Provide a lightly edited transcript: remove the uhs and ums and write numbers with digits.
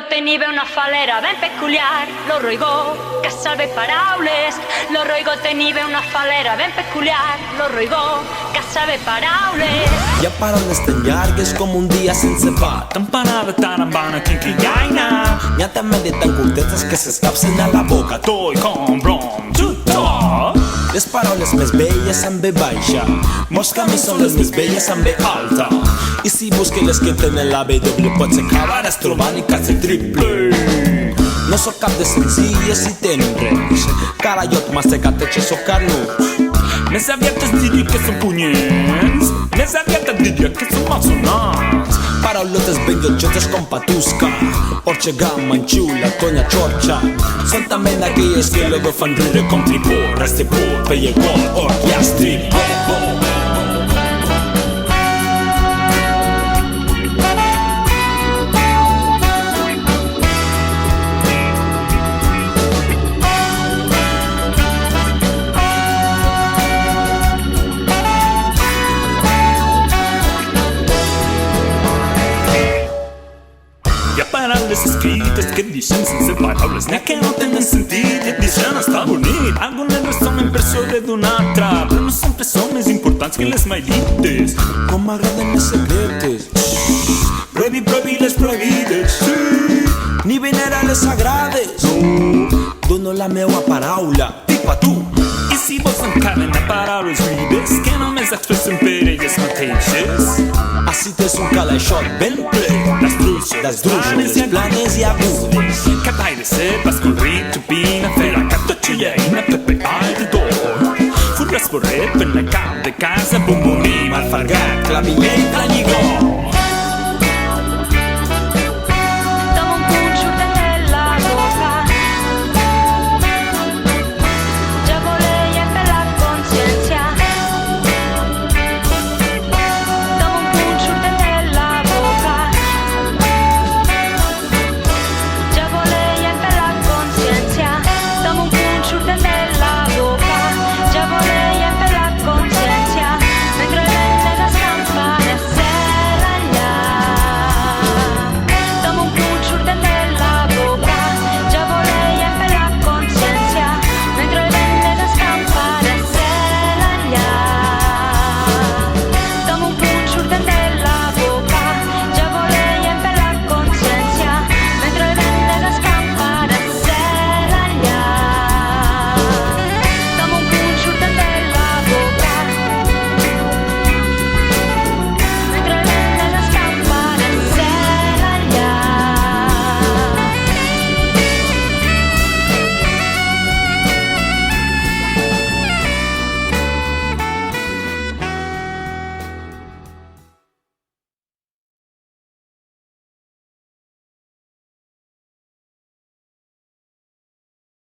tenia una falera ben peculiar, lo roigó, que salve paraules. Lo roigó tenia una falera ben peculiar, lo roigó, que salve paraules. Hi ha paraules tan llargues com un dia sense pa, tan panada, tan bona, quinquillaina. N'hi ha també de tan curtetes que s'escapsen a la boca. Toi com brom, tutto. Les paraules més belles amb B baixa, molts camins són les més belles amb B alta. I si busques les que tenen la B doble potser acabaràs trobant i quasi triple. No sóc cap de senzilles i tendres, cara jo mastegat i sóc carnuts. Més aviat es diria que són punyents, més aviat et diria que són malsonats. Paraulotes ben llotxotes com patusca, orxega, manxula, tonya, xorxa. Són també d'aquelles que luego fan rire com tripor, restepor, pellegol, orquiastri. Hi ha paraules escrites que deixen sense paraules, n'hi ha que no tenen sentit i et deixen estar bonic. Algunes ressonen per sobre d'una altra, però no sempre són més importants que les mai dites. Com m'agraden les secretes, Prohi les prohibides, sí. ni venera les sagrades. Dono la meua paraula, tipo a tu. I si vols encara a paraules vives que només expressen per elles mateixes, Així tens un calaixot ben ple les truixes, les planes i agudes. Capai de cep, escorrit, xupina, fera, catotxilleina, pepe, all de dor. Furres borret per la cap de casa, bum bum bim, alfargat, Claviller, clanigó.